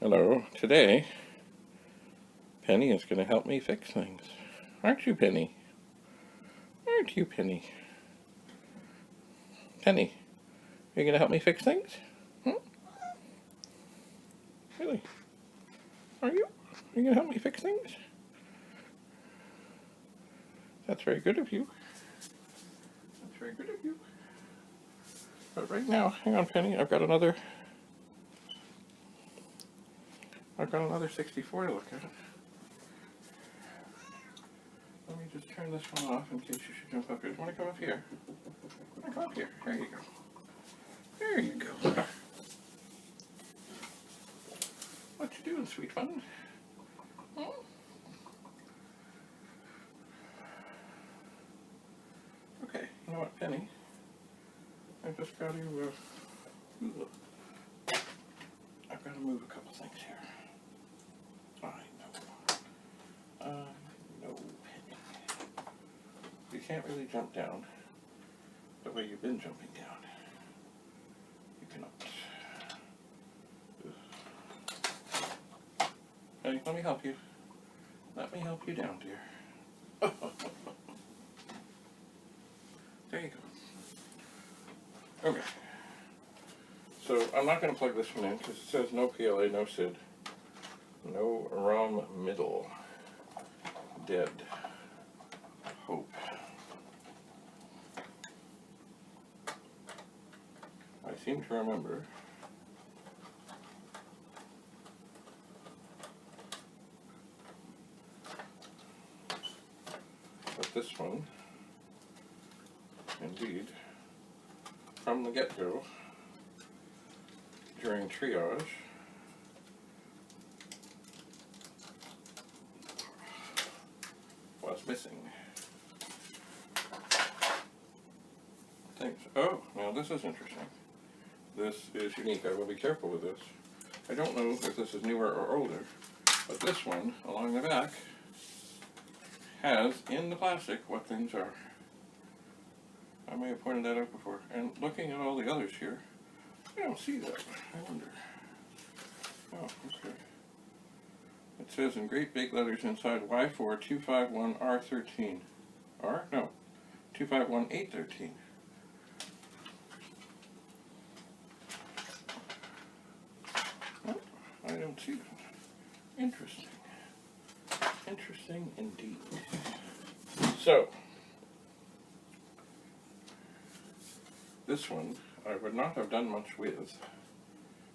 Hello. Today, Penny is going to help me fix things. Aren't you, Penny? Aren't you, Penny? Penny, are you going to help me fix things? Hmm? Really? Are you? Are you going to help me fix things? That's very good of you. That's very good of you. But right now, hang on, Penny, I've got another 64 to look at. Let me just turn this one off in case you should jump up here. Do you want to come up here? Come up here. There you go. There you go. What you doing, sweet one? Hmm? Okay, you know what, Penny? I've just got to, I've got to move a couple things here. I know, Penny. You can't really jump down the way you've been jumping down. You cannot. Hey, let me help you. Let me help you down, dear. There you go. Okay. So I'm not going to plug this one in because it says no PLA, no SID, no ROM middle, dead, hope. I seem to remember that this one, indeed, from the get-go, during triage, was missing. Thanks. Oh, now this is interesting. This is unique. I will be careful with this. I don't know if this is newer or older, but this one, along the back, has in the plastic what things are. I may have pointed that out before. And looking at all the others here, I don't see that. I wonder. Oh, okay. It says in great big letters inside Y4 251R13. R? No. 251813. Oh, I don't see that. Interesting. Interesting indeed. So, this one I would not have done much with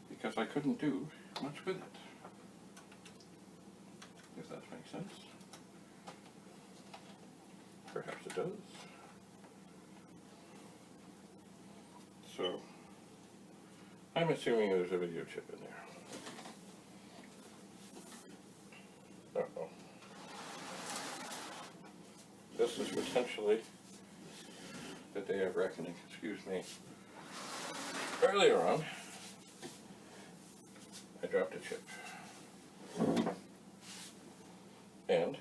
because I couldn't do much with it. If that makes sense. Perhaps it does. So, I'm assuming there's a video chip in there. Uh-oh. This is potentially the day of reckoning. Excuse me. Earlier on, I dropped a chip. And,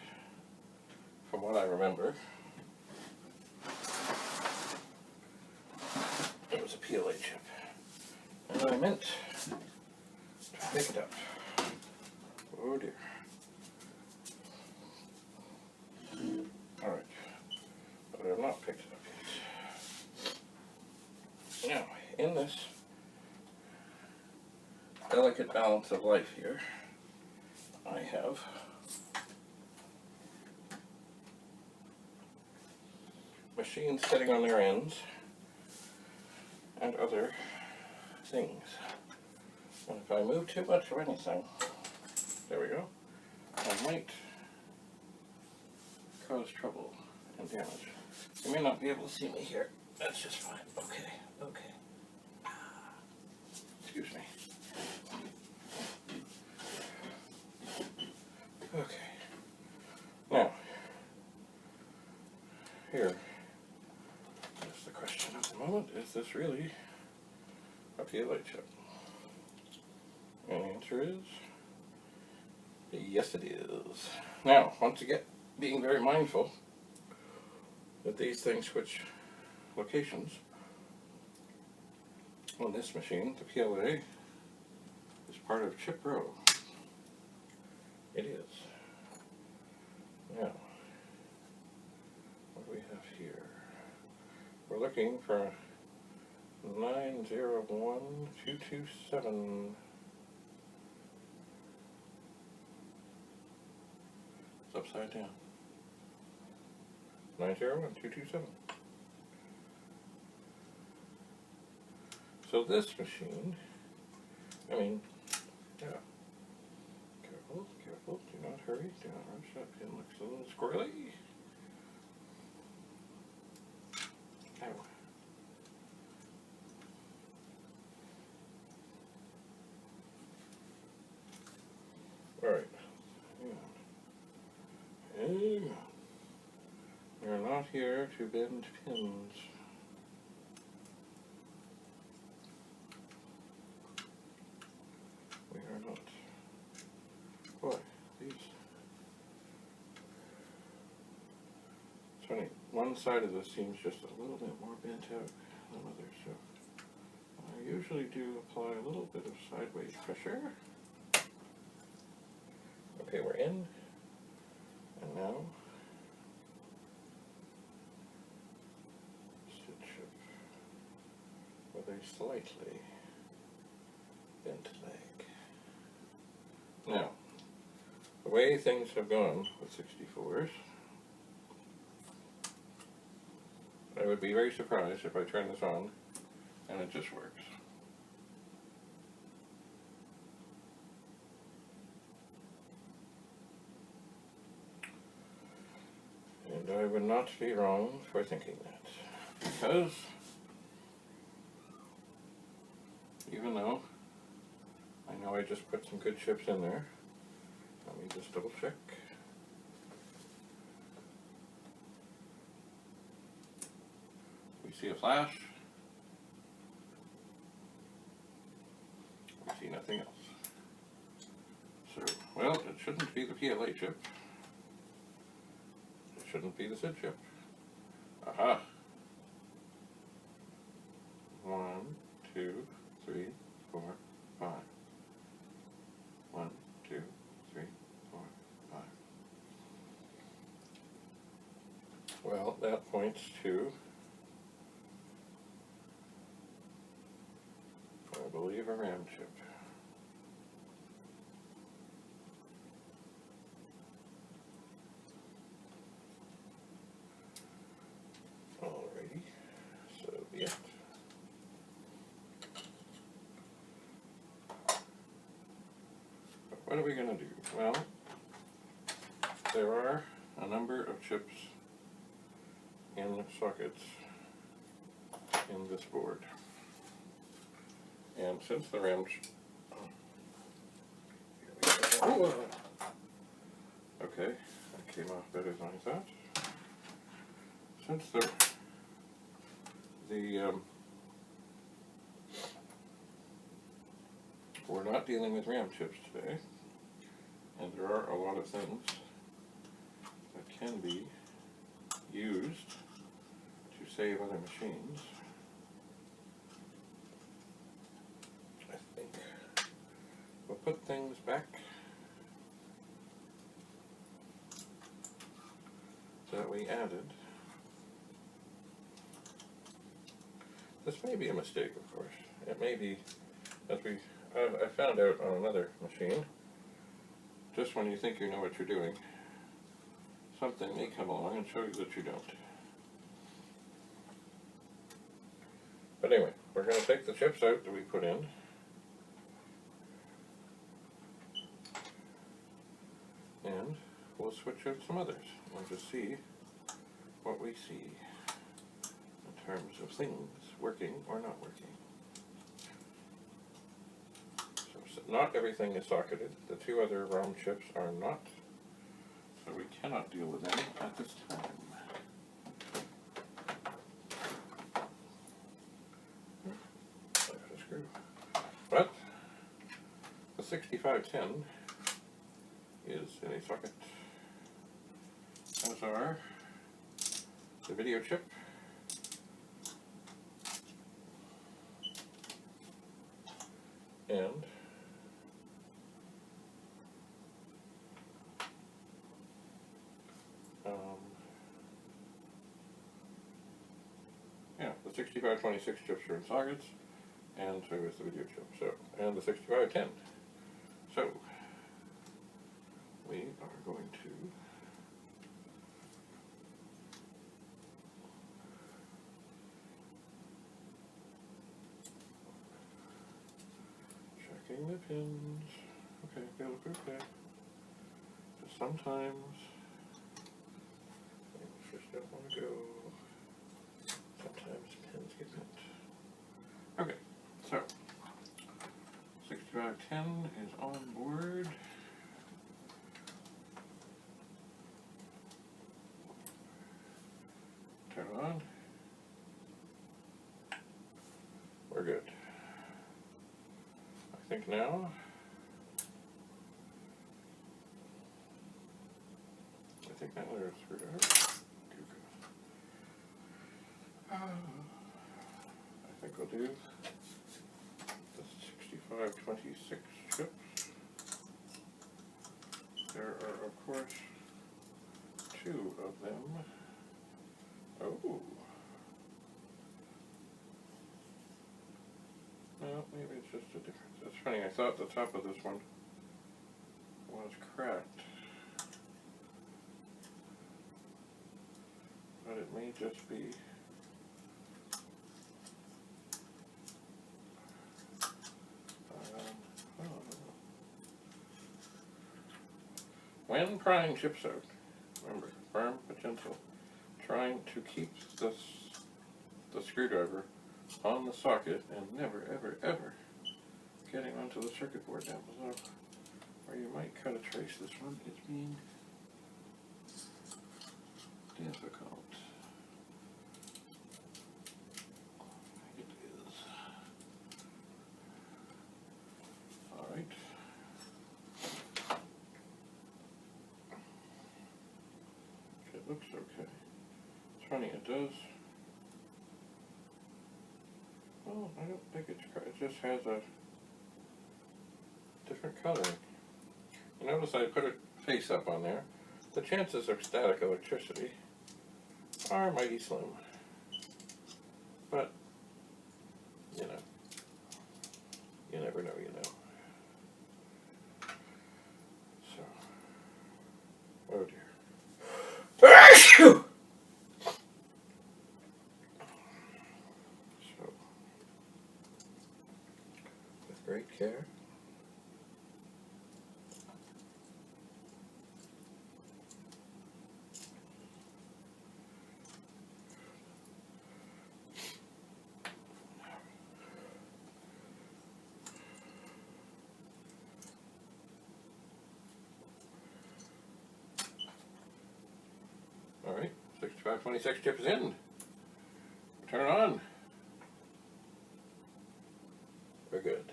from what I remember, it was a PLA chip. And I meant to pick it up. Oh dear. Alright. But I have not picked it up yet. Now, in this delicate balance of life here, I have machines sitting on their ends and other things. And if I move too much of anything, there we go, I might cause trouble and damage. You may not be able to see me here. That's just fine. Okay, okay. Excuse me. Okay. Now, here is the question at the moment. Is this really a PLA chip? And the answer is yes, it is. Now, once again, being very mindful that these things switch locations on this machine, the PLA is part of chip row. It is. Now, what do we have here? We're looking for 901227. It's upside down. 901227. So this machine, I mean, yeah. Careful, careful, do not hurry, do not rush. That pin looks a little squirrely. Ow. Alright. Hang on. We're not here to bend pins. We are not. Boy, these. It's funny, one side of this seems just a little bit more bent out than others, so I usually do apply a little bit of sideways pressure. Okay, we're in, and now stitch up with a slightly bent leg. Now, the way things have gone with 64s, I would be very surprised if I turn this on and it just works. And I would not be wrong for thinking that, because even though I know I just put some good chips in there, let me just double check. We see a flash. We see nothing else. So, well, it shouldn't be the PLA chip. It shouldn't be the SID chip. Aha! 1, 2, 3, 4, 5. 1, 2, 3, 4, 5. Well, that points to, I believe, a RAM chip. Alrighty, so be it. What are we going to do? Well, there are a number of chips in sockets in this board. And since the RAM... Okay, that came off better than I thought. Since we're not dealing with RAM chips today, and there are a lot of things that can be used to save other machines, I think we'll put things back that we added. This may be a mistake, of course. It may be, as I found out on another machine, just when you think you know what you're doing, something may come along and show you that you don't. But anyway, we're going to take the chips out that we put in. And we'll switch out some others and just see what we see in terms of things working or not working. So not everything is socketed. The two other ROM chips are not, so we cannot deal with them at this time. There's a screw. But the 6510 is in a socket, as are the video chip and 6526 chips are in sockets, and so is the video chip. So, and the 6510. So, we are going to checking the pins. Okay, they look okay. But sometimes things just don't want to go. Sometimes pins get bent. Okay, so 6510 is on board. Turn it on. We're good. I think now there's a screwdriver. I think we'll do the 6526 chips. There are, of course, 2 of them. Oh. Well, maybe it's just a difference. It's funny, I thought the top of this one was cracked. But it may just be when prying chips out, remember, firm but gentle, trying to keep the screwdriver on the socket and never, ever, ever getting onto the circuit board down below, or you might cut a trace. This one is being difficult. It is. Alright. It looks okay. It's funny, it does. Oh, I don't think it's correct. It just has a different coloring. You notice I put a face up on there. The chances of static electricity are mighty slim. But, you know, you never know, you know. So, oh dear. So, with great care, alright, 6526 chip is in. Turn it on. We're good.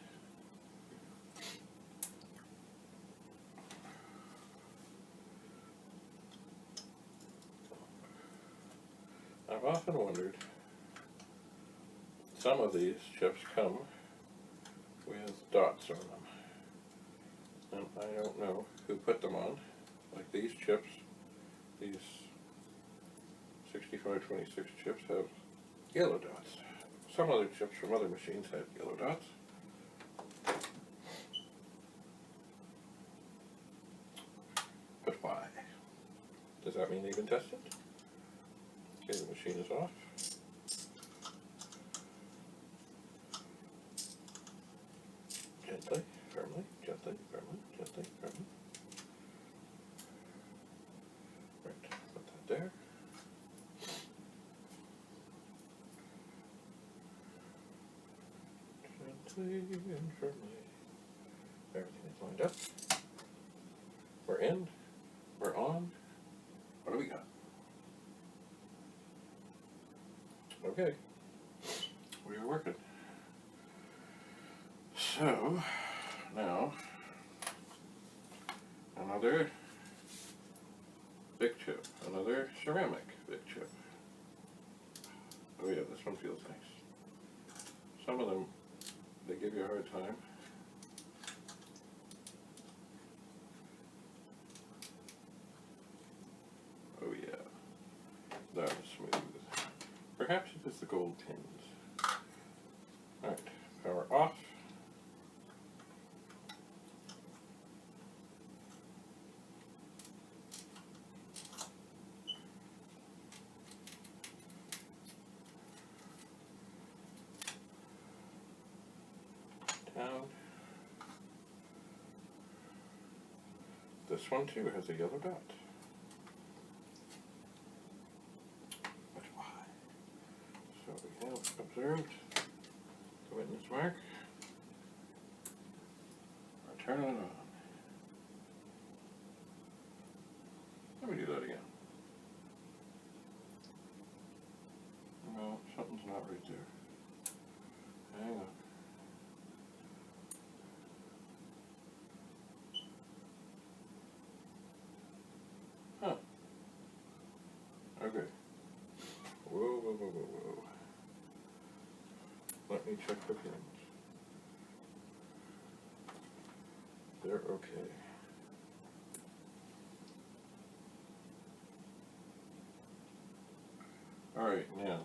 I've often wondered, some of these chips come with dots on them. And I don't know who put them on. Like these chips, these 6526 chips have yellow dots. Some other chips from other machines had yellow dots. But why? Does that mean they've been tested? Okay, the machine is off. Gently, firmly, gently, firmly, gently, firmly. Right, put that there. Gently and firmly. Everything is lined up. We're in. We're on. What do we got? Okay. We are working. So, now, another big chip. Another ceramic big chip. Oh yeah, this one feels nice. Some of them, they give you a hard time. Oh yeah, that is smooth. Perhaps it is the gold pins. this one too has a yellow dot. But why? So we have observed the witness mark. Or turn it on. Let me do that again. No, something's not right there. Hang on. Huh. Okay. Whoa, whoa, whoa, whoa, whoa. Let me check the pins. They're okay. Alright, now.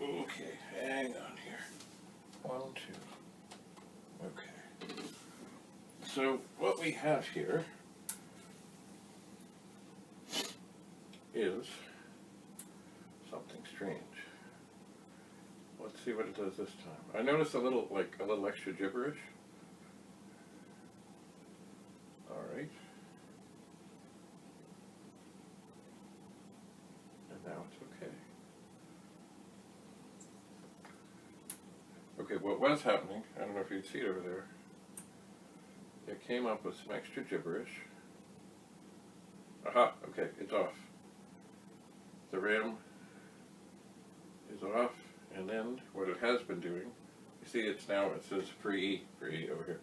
Okay, hang on here. 1, 2. Okay. So what we have here is something strange. Let's see what it does this time. I noticed a little extra gibberish. Alright. And now it's okay. Okay, what was happening, I don't know if you'd see it over there, it came up with some extra gibberish. Aha, okay, it's off. The RAM is off, and then what it has been doing, you see it says free over here,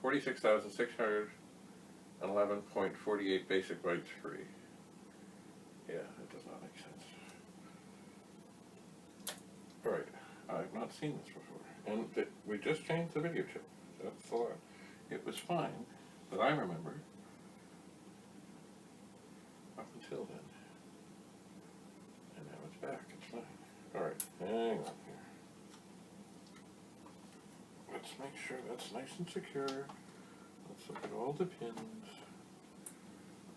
46,611.48 basic bytes free. Yeah, it does not make sense. Alright, I've not seen this before, and we just changed the video chip. That's a lot. It was fine, but I remember up until then. And now it's back, it's fine. Alright, hang on here. Let's make sure that's nice and secure. Let's look at all the pins.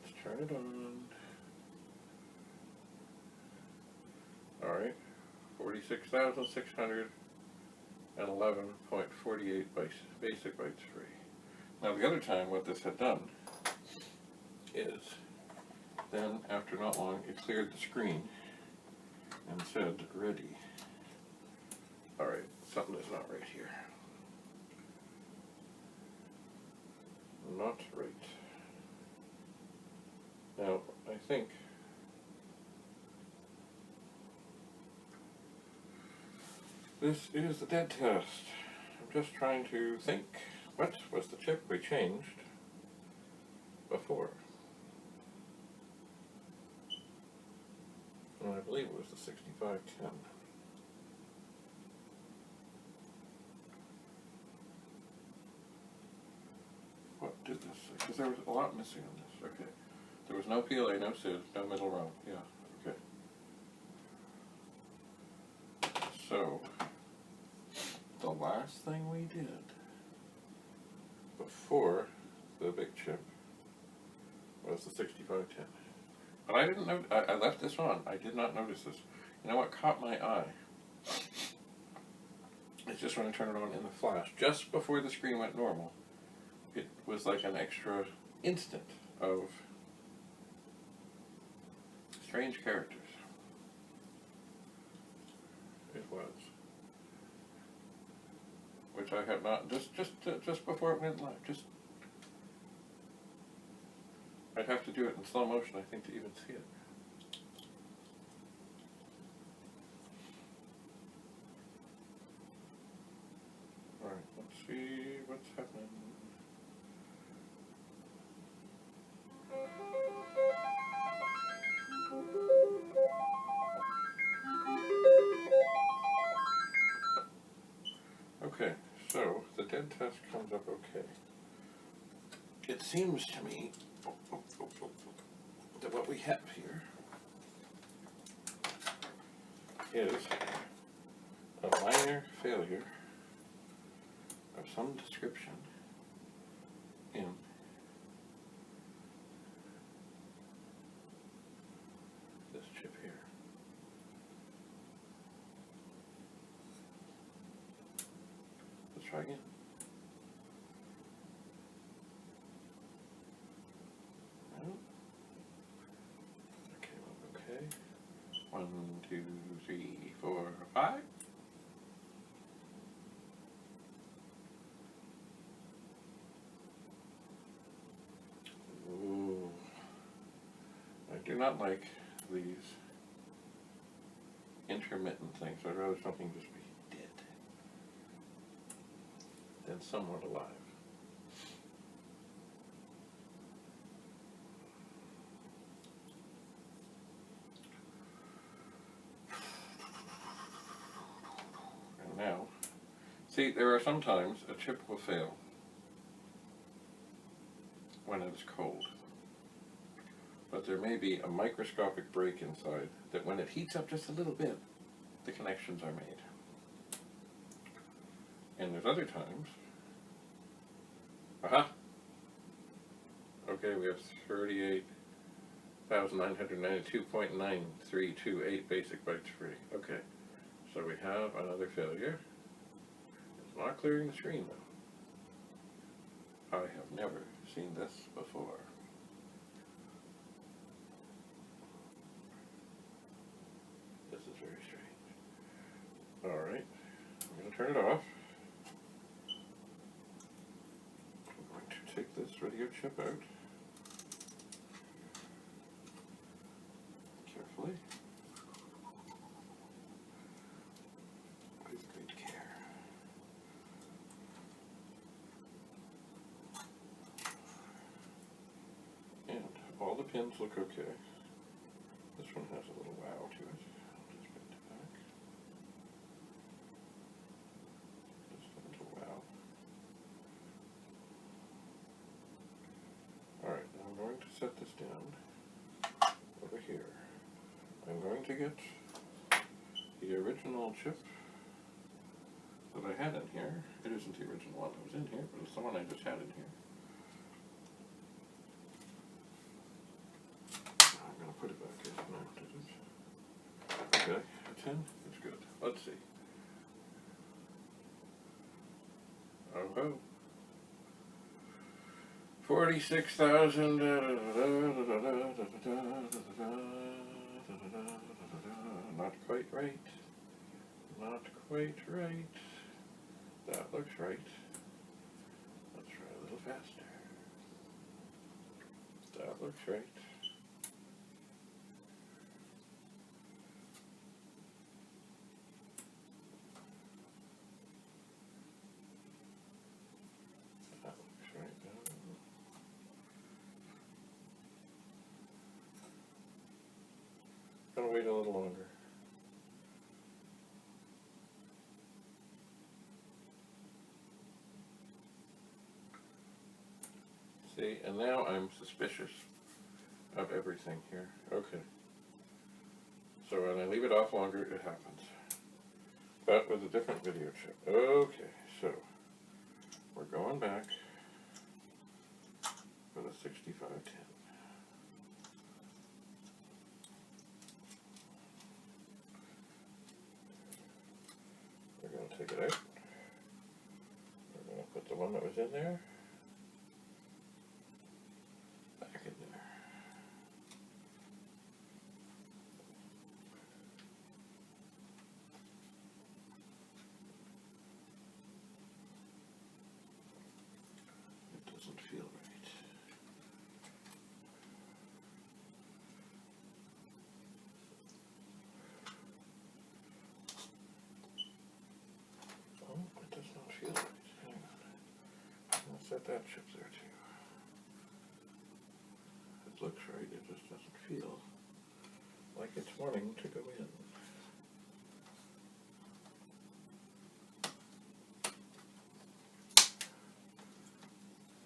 Let's turn it on. Alright, 46,611.48 basic bytes free. Now the other time what this had done is, then after not long it cleared the screen and said ready. Alright, something is not right here. Not right. Now I think this is the dead test. I'm just trying to think, what was the chip we changed before? And I believe it was the 6510. What did this? Because there was a lot missing on this. Okay. There was no PLA, no SID, no middle row. Yeah, okay. So, the last thing we did before the big chip was the 6510. But I didn't know, I left this on. I did not notice this. You know what caught my eye? It's just when I turned it on in the flash, just before the screen went normal, it was like an extra instant of strange characters. It was. Which I have not, just before it went live, I'd have to do it in slow motion, I think, to even see it. Alright, let's see what's happening. Okay, so the dead test comes up okay. It seems to me that what we have here is a minor failure of some description in this chip here. try again. No. Okay. 1, 2, 3, 4, 5. Ooh. I do not like these intermittent things. I'd rather something just be dead than somewhat alive. And now, see, there are sometimes a chip will fail when it is cold. But there may be a microscopic break inside that when it heats up just a little bit, the connections are made. And there's other times, aha! Okay, we have 38,992.9328 basic bytes free. Okay, so we have another failure. It's not clearing the screen though. I have never seen this before. This is very strange. Alright, I'm going to turn it off. I'm going to take this radio chip out. Carefully. With great care. And all the pins look okay. This one has a little wow to it. I'll just bend it back. Just a little wow. Alright, now I'm going to set this down over here. I'm going to get the original chip that I had in here. It isn't the original one that was in here, but it's the one I just had in here. I'm going to put it back in. No, did it? Okay, a 10 is good. Let's see. Oh ho. 46,000. Not quite right. Not quite right. That looks right. Let's try a little faster. That looks right. That looks right. Gonna wait a little longer. See, and now I'm suspicious of everything here. Okay. So when I leave it off longer, it happens. But with a different video chip. Okay, so we're going back for the 6510. We're going to take it out. We're going to put the one that was in there back in there. It doesn't feel right. Oh, it does not feel right. Hang on. I'll set that chip there too. It looks right, it just doesn't feel like it's wanting to go in.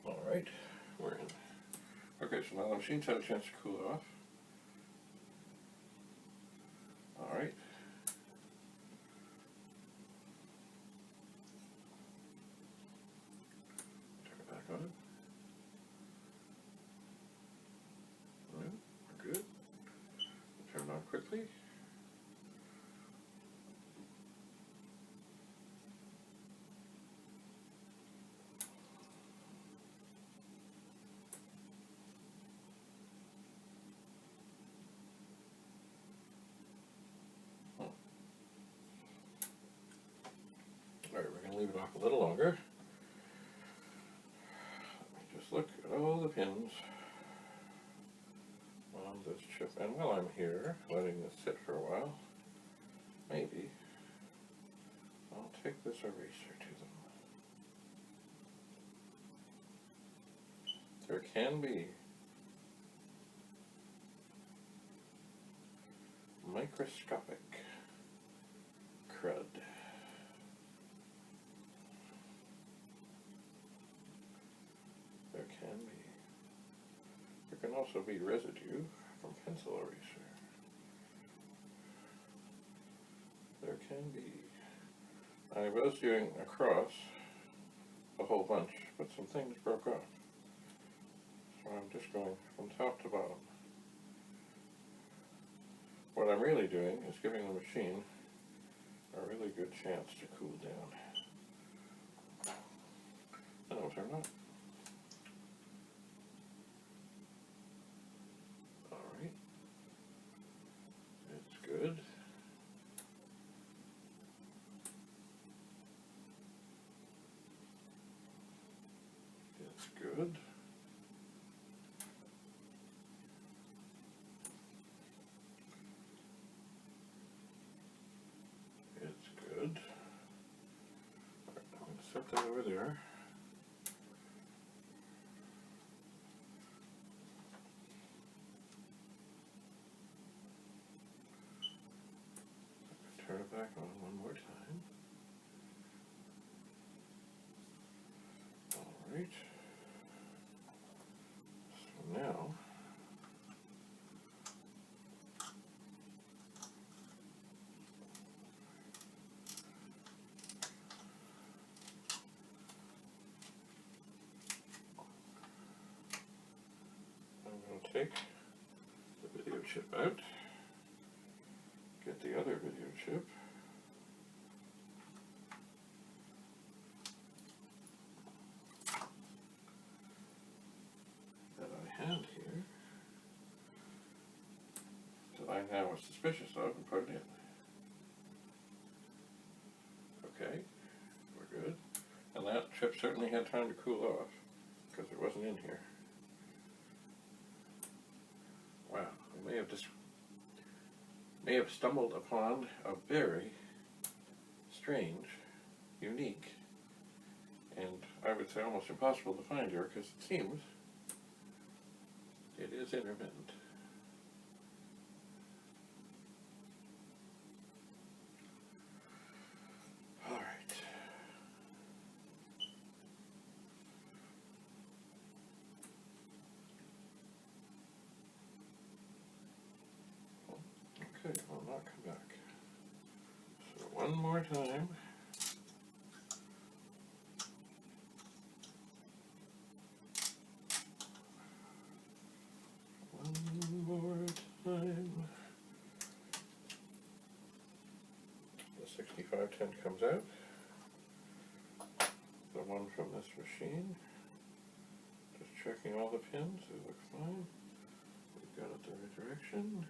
Alright, we're in. Okay, so now the machine's had a chance to cool off. Alright. Turn it back on. No, we're good. Turn it on quickly. leave it off a little longer. Let me just look at all the pins on this chip. And while I'm here, letting this sit for a while, maybe I'll take this eraser to them. There can be microscopic crud. There can be. There can also be residue from pencil eraser. There can be. I was doing across a whole bunch, but some things broke off. So I'm just going from top to bottom. What I'm really doing is giving the machine a really good chance to cool down. No, turn on. Alright. It's good. It's good. Set that over there. Turn it back on one more time. All right. So now take the video chip out, get the other video chip, that I had here, that I now was suspicious of, and put it in. Okay, we're good. And that chip certainly had time to cool off, because it wasn't in here. Wow, I may have stumbled upon a very strange, unique, and I would say almost impossible to find here, because it seems it is intermittent. All right. Okay, I'll not come back. So one more time. One more time. The 6510 comes out. The one from this machine. Just checking all the pins. It looks fine. We've got it the right direction.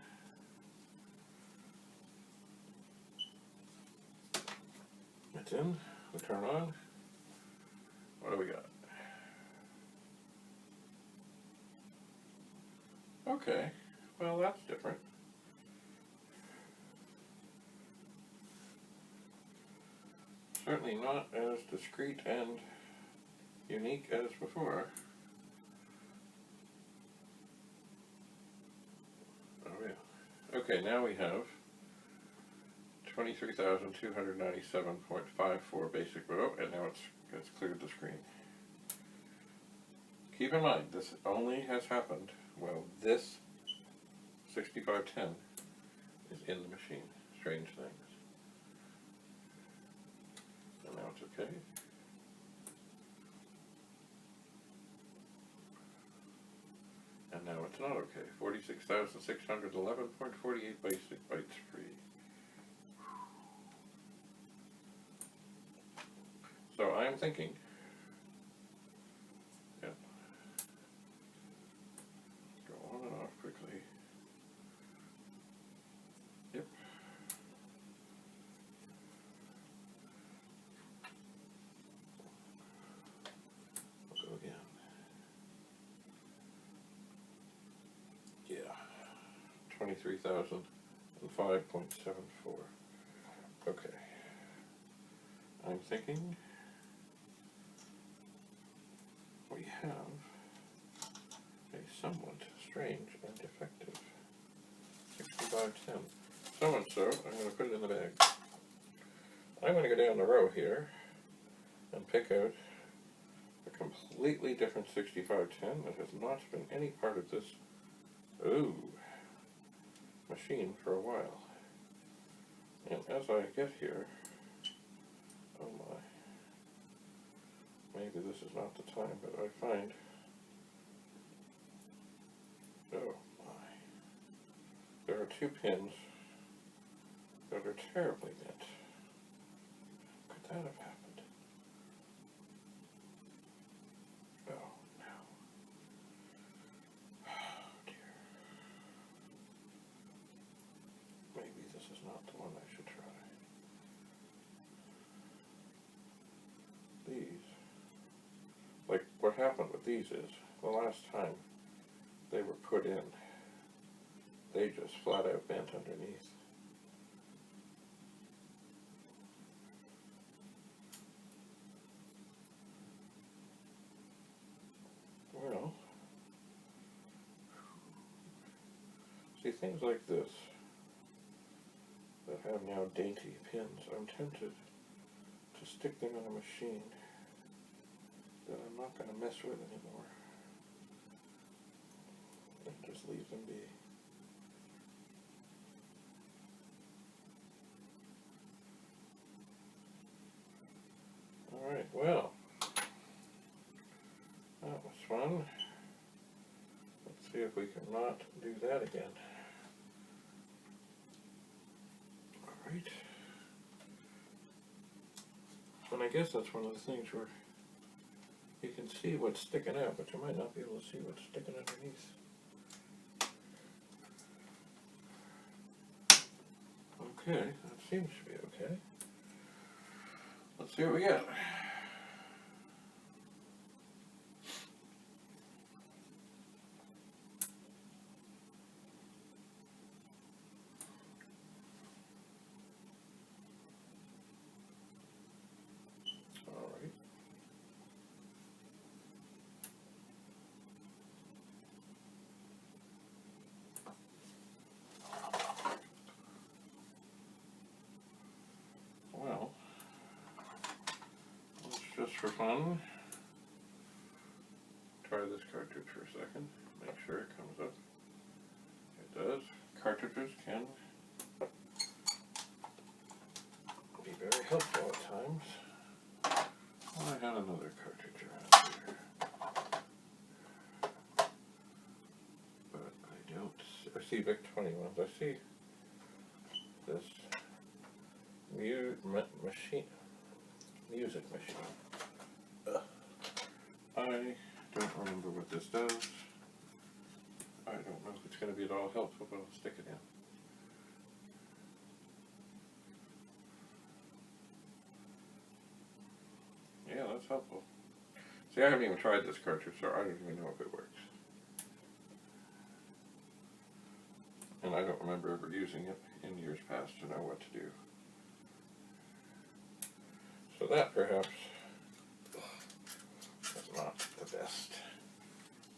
It's in. We turn on. What do we got? Okay. Well, that's different. Certainly not as discreet and unique as before. Oh yeah. Okay, now we have 23,297.54 basic row, and now it's cleared the screen. Keep in mind, this only has happened while this 6510 is in the machine. Strange things. And now it's okay. And now it's not okay. 46,611.48 basic bytes free. So I'm thinking, yep, go on and off quickly. Yep. 23,005.74. Okay. I'm thinking we have a somewhat strange and defective 6510. So and so, I'm going to put it in the bag. I'm going to go down the row here and pick out a completely different 6510 that has not been any part of this machine for a while. And as I get here, oh my, maybe this is not the time, but I find, oh my, there are two pins that are terribly bent. Could that have happened? Oh no. Oh dear. Maybe this is not the one I should try. These, like what happened with these is, the last time they were put in, they just flat out bent underneath. Well, see, things like this that have now dainty pins, I'm tempted to stick them in a machine that I'm not going to mess with anymore and just leave them be. Alright, well, that was fun. Let's see if we can not do that again. Alright. And I guess that's one of the things where you can see what's sticking out, but you might not be able to see what's sticking underneath. Okay, that seems to be okay. Let's see what we get. Alright. Well, let's just for fun try this cartridge for a second. Make sure it comes up. It does. Cartridges can be very helpful at times. Well, I had another cartridge around here, but I don't see, I see VIC 21s. I see this music machine. I don't remember what this does. I don't know if it's going to be at all helpful, but I'll stick it in. Yeah, that's helpful. See, I haven't even tried this cartridge, so I don't even know if it works. And I don't remember ever using it in years past to know what to do. So that perhaps is not the best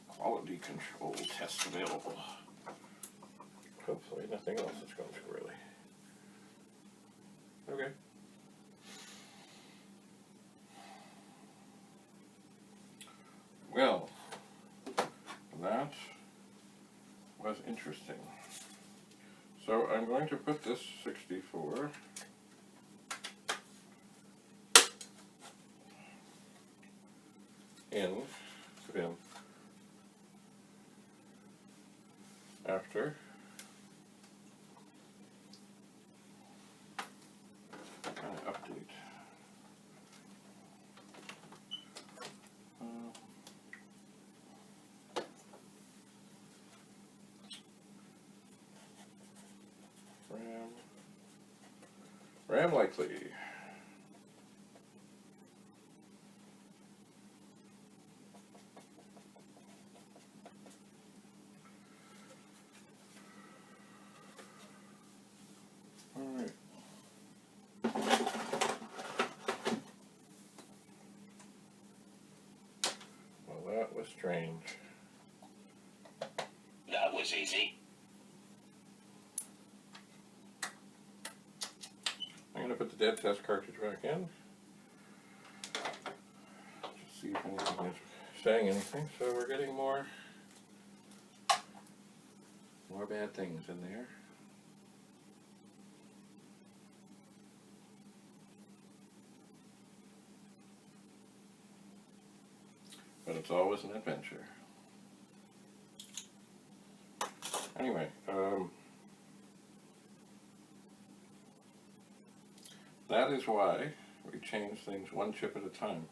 quality control test available. Hopefully nothing else is going squirrely. Okay. Well, that was interesting. So I'm going to put this 64 in the bin after an update. RAM likely. strange. That was easy. I'm going to put the dead test cartridge back in. Just see if anything is saying anything. So we're getting more bad things in there. But it's always an adventure. Anyway, that is why we change things one chip at a time.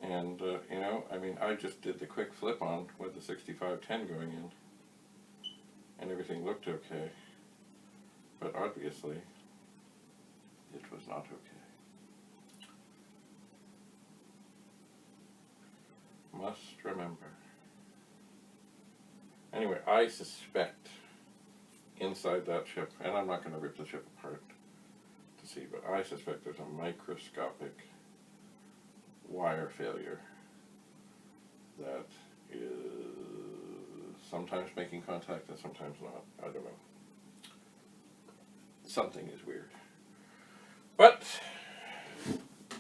And, you know, I mean, I just did the quick flip on with the 6510 going in, and everything looked okay. But obviously, it was not okay. Must remember. Anyway, I suspect inside that chip, and I'm not going to rip the chip apart to see, but I suspect there's a microscopic wire failure that is sometimes making contact and sometimes not. I don't know. Something is weird. But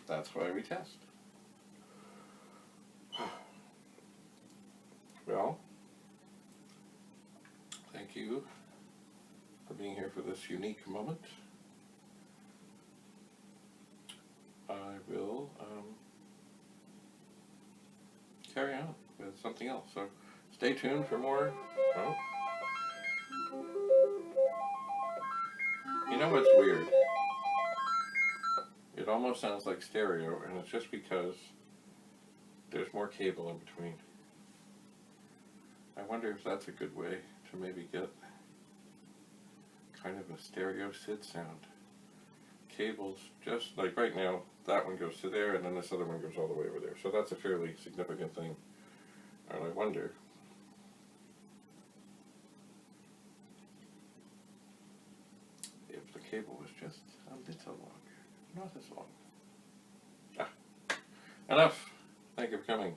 that's why we test. Well, thank you for being here for this unique moment. I will carry on with something else. So stay tuned for more. Oh. You know what's weird? It almost sounds like stereo, and it's just because there's more cable in between. I wonder if that's a good way to maybe get kind of a stereo SID sound. Cables, just like right now, that one goes to there, and then this other one goes all the way over there. So that's a fairly significant thing. And I wonder if the cable was just a little longer. Not as long. Ah, enough. Thank you for coming.